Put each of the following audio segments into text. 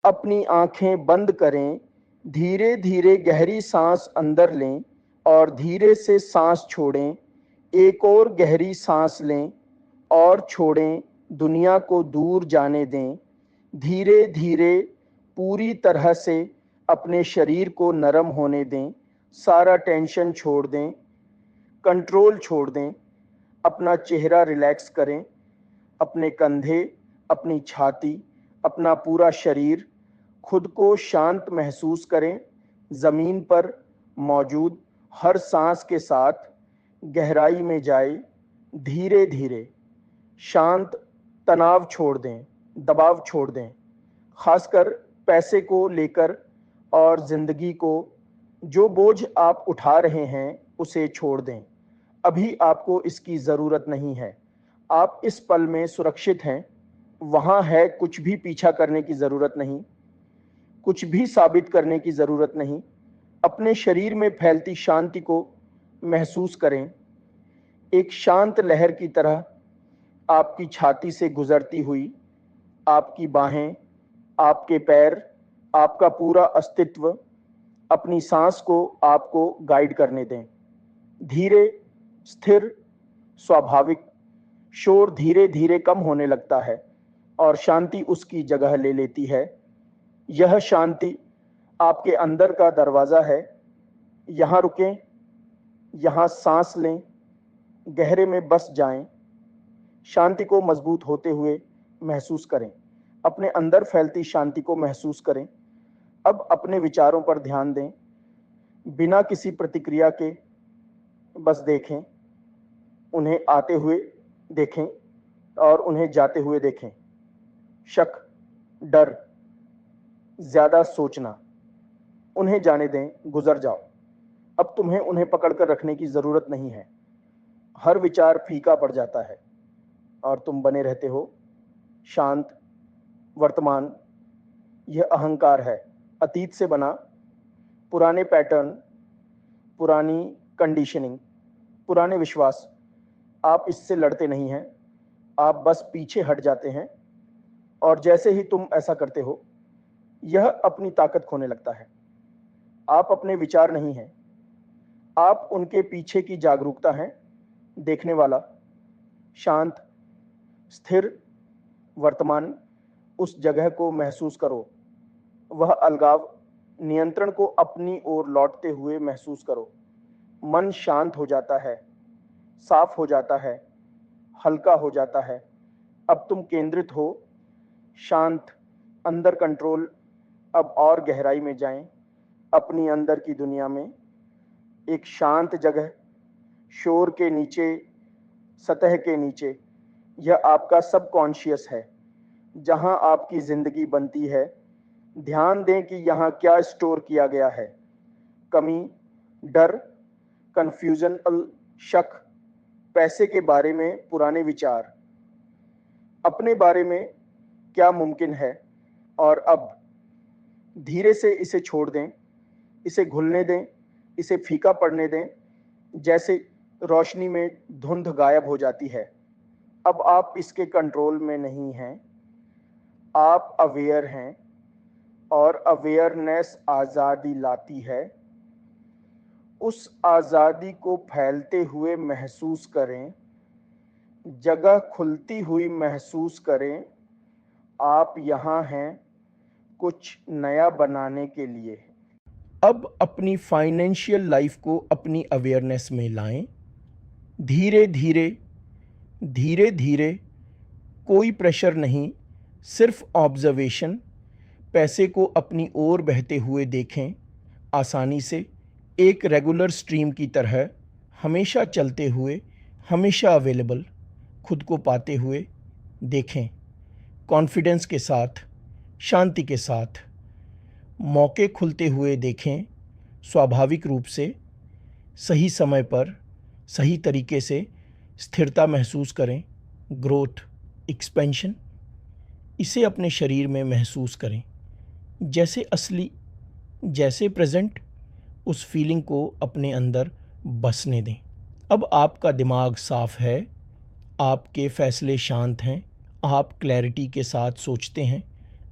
अपनी आंखें बंद करें, धीरे धीरे गहरी सांस अंदर लें और धीरे से सांस छोड़ें। एक और गहरी सांस लें और छोड़ें, दुनिया को दूर जाने दें। धीरे धीरे पूरी तरह से अपने शरीर को नरम होने दें, सारा टेंशन छोड़ दें, कंट्रोल छोड़ दें। अपना चेहरा रिलैक्स करें, अपने कंधे, अपनी छाती, अपना पूरा शरीर, खुद को शांत महसूस करें। ज़मीन पर मौजूद हर सांस के साथ गहराई में जाए, धीरे धीरे शांत। तनाव छोड़ दें, दबाव छोड़ दें, खासकर पैसे को लेकर और ज़िंदगी को जो बोझ आप उठा रहे हैं उसे छोड़ दें। अभी आपको इसकी ज़रूरत नहीं है। आप इस पल में सुरक्षित हैं, वहाँ है, कुछ भी पीछा करने की ज़रूरत नहीं, कुछ भी साबित करने की ज़रूरत नहीं। अपने शरीर में फैलती शांति को महसूस करें, एक शांत लहर की तरह आपकी छाती से गुजरती हुई। आपकी बाहें, आपके पैर, आपका पूरा अस्तित्व अपनी सांस को आपको गाइड करने दें। धीरे, स्थिर, स्वाभाविक। शोर धीरे धीरे कम होने लगता है और शांति उसकी जगह ले लेती है। यह शांति आपके अंदर का दरवाज़ा है। यहाँ रुकें, यहाँ सांस लें, गहरे में बस जाएं। शांति को मजबूत होते हुए महसूस करें, अपने अंदर फैलती शांति को महसूस करें। अब अपने विचारों पर ध्यान दें, बिना किसी प्रतिक्रिया के बस देखें। उन्हें आते हुए देखें और उन्हें जाते हुए देखें। शक, डर, ज़्यादा सोचना, उन्हें जाने दें, गुजर जाओ। अब तुम्हें उन्हें पकड़कर रखने की ज़रूरत नहीं है। हर विचार फीका पड़ जाता है और तुम बने रहते हो शांत। वर्तमान, यह अहंकार है, अतीत से बना, पुराने पैटर्न, पुरानी कंडीशनिंग, पुराने विश्वास। आप इससे लड़ते नहीं हैं, आप बस पीछे हट जाते हैं और जैसे ही तुम ऐसा करते हो, यह अपनी ताकत खोने लगता है। आप अपने विचार नहीं हैं, आप उनके पीछे की जागरूकता हैं। देखने वाला, शांत, स्थिर वर्तमान, उस जगह को महसूस करो। वह अलगाव, नियंत्रण को अपनी ओर लौटते हुए महसूस करो। मन शांत हो जाता है, साफ हो जाता है, हल्का हो जाता है। अब तुम केंद्रित हो, शांत, अंदर कंट्रोल। अब और गहराई में जाएं, अपनी अंदर की दुनिया में, एक शांत जगह, शोर के नीचे, सतह के नीचे। यह आपका सबकॉन्शियस है, जहां आपकी जिंदगी बनती है। ध्यान दें कि यहाँ क्या स्टोर किया गया है। कमी, डर, कंफ्यूजन, शक, पैसे के बारे में पुराने विचार, अपने बारे में क्या मुमकिन है। और अब धीरे से इसे छोड़ दें, इसे घुलने दें, इसे फीका पड़ने दें, जैसे रोशनी में धुंध गायब हो जाती है। अब आप इसके कंट्रोल में नहीं हैं, आप अवेयर हैं और अवेयरनेस आज़ादी लाती है। उस आज़ादी को फैलते हुए महसूस करें, जगह खुलती हुई महसूस करें। आप यहाँ हैं कुछ नया बनाने के लिए। अब अपनी फाइनेंशियल लाइफ को अपनी अवेयरनेस में लाएं। धीरे धीरे, धीरे धीरे, कोई प्रेशर नहीं, सिर्फ ऑब्जर्वेशन। पैसे को अपनी ओर बहते हुए देखें, आसानी से, एक रेगुलर स्ट्रीम की तरह, हमेशा चलते हुए, हमेशा अवेलेबल। खुद को पाते हुए देखें, कॉन्फिडेंस के साथ, शांति के साथ। मौके खुलते हुए देखें, स्वाभाविक रूप से, सही समय पर, सही तरीके से। स्थिरता महसूस करें, ग्रोथ, एक्सपेंशन। इसे अपने शरीर में महसूस करें, जैसे असली, जैसे प्रेजेंट। उस फीलिंग को अपने अंदर बसने दें। अब आपका दिमाग साफ है, आपके फैसले शांत हैं, आप क्लैरिटी के साथ सोचते हैं,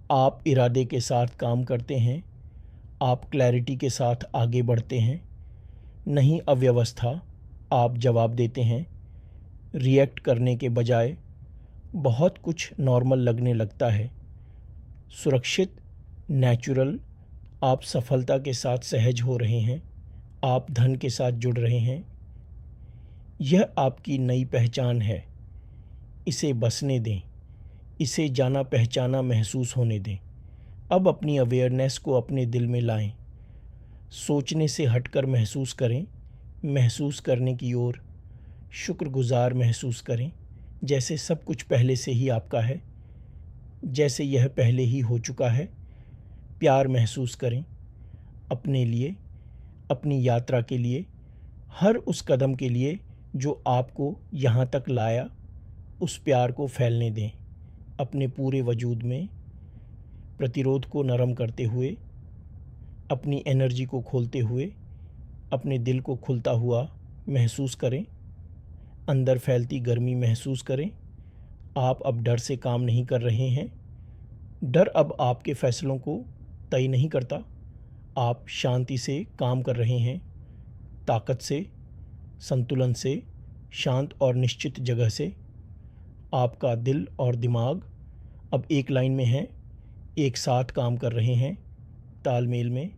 आप इरादे के साथ काम करते हैं, आप क्लैरिटी के साथ आगे बढ़ते हैं, नहीं अव्यवस्था। आप जवाब देते हैं, रिएक्ट करने के बजाय बहुत कुछ नॉर्मल लगने लगता है। सुरक्षित, नेचुरल, आप सफलता के साथ सहज हो रहे हैं, आप धन के साथ जुड़ रहे हैं। यह आपकी नई पहचान है। इसे बसने दें, इसे जाना पहचाना महसूस होने दें। अब अपनी अवेयरनेस को अपने दिल में लाएं। सोचने से हटकर महसूस करें। महसूस करने की ओर शुक्रगुजार महसूस करें, जैसे सब कुछ पहले से ही आपका है, जैसे यह पहले ही हो चुका है। प्यार महसूस करें अपने लिए, अपनी यात्रा के लिए, हर उस कदम के लिए जो आपको यहाँ तक लाया। उस प्यार को फैलने दें अपने पूरे वजूद में, प्रतिरोध को नरम करते हुए, अपनी एनर्जी को खोलते हुए, अपने दिल को खुलता हुआ महसूस करें। अंदर फैलती गर्मी महसूस करें। आप अब डर से काम नहीं कर रहे हैं। डर अब आपके फैसलों को तय नहीं करता। आप शांति से काम कर रहे हैं, ताकत से, संतुलन से, शांत और निश्चित जगह से। आपका दिल और दिमाग अब एक लाइन में हैं, एक साथ काम कर रहे हैं, तालमेल में।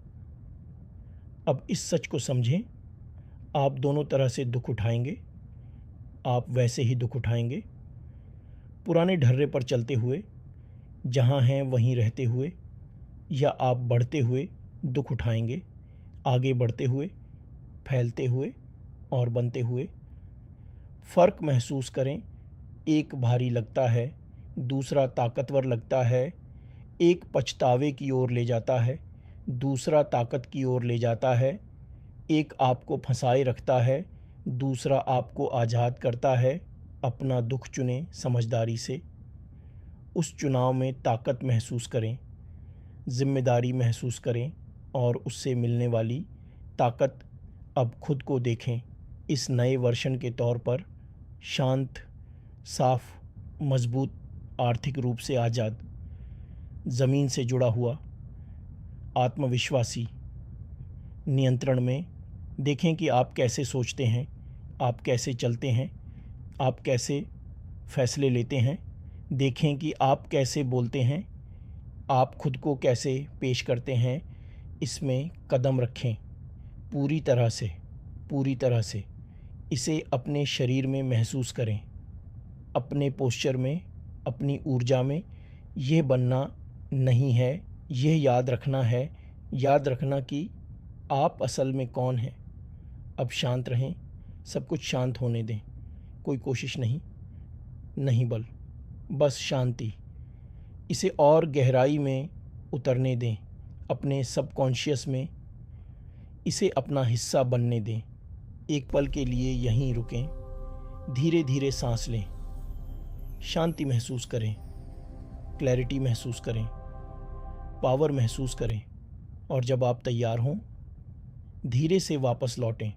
अब इस सच को समझें, आप दोनों तरह से दुख उठाएंगे, आप वैसे ही दुख उठाएंगे। पुराने ढर्रे पर चलते हुए, जहाँ हैं वहीं रहते हुए, या आप बढ़ते हुए दुख उठाएंगे, आगे बढ़ते हुए, फैलते हुए और बनते हुए। फ़र्क महसूस करें। एक भारी लगता है, दूसरा ताकतवर लगता है। एक पछतावे की ओर ले जाता है, दूसरा ताकत की ओर ले जाता है। एक आपको फंसाए रखता है, दूसरा आपको आज़ाद करता है। अपना दुख चुनें समझदारी से। उस चुनाव में ताकत महसूस करें, जिम्मेदारी महसूस करें और उससे मिलने वाली ताकत। अब खुद को देखें इस नए वर्षन के तौर पर, शांत, साफ, मजबूत, आर्थिक रूप से आज़ाद, ज़मीन से जुड़ा हुआ, आत्मविश्वासी, नियंत्रण में। देखें कि आप कैसे सोचते हैं, आप कैसे चलते हैं, आप कैसे फैसले लेते हैं। देखें कि आप कैसे बोलते हैं, आप खुद को कैसे पेश करते हैं। इसमें कदम रखें पूरी तरह से, पूरी तरह से। इसे अपने शरीर में महसूस करें, अपने पोस्चर में, अपनी ऊर्जा में। यह बनना नहीं है, यह याद रखना है। याद रखना कि आप असल में कौन हैं। अब शांत रहें, सब कुछ शांत होने दें। कोई कोशिश नहीं, नहीं बल, बस शांति। इसे और गहराई में उतरने दें, अपने सबकॉन्शियस में। इसे अपना हिस्सा बनने दें। एक पल के लिए यहीं रुकें, धीरे धीरे सांस लें, शांति महसूस करें, क्लैरिटी महसूस करें, पावर महसूस करें। और जब आप तैयार हों, धीरे से वापस लौटें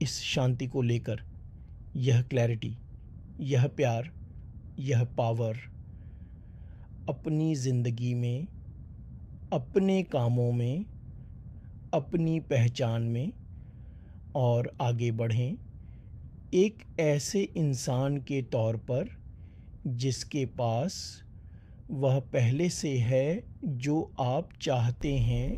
इस शांति को लेकर। यह क्लैरिटी, यह प्यार, यह पावर अपनी ज़िंदगी में, अपने कामों में, अपनी पहचान में और आगे बढ़ें एक ऐसे इंसान के तौर पर जिसके पास वह पहले से है जो आप चाहते हैं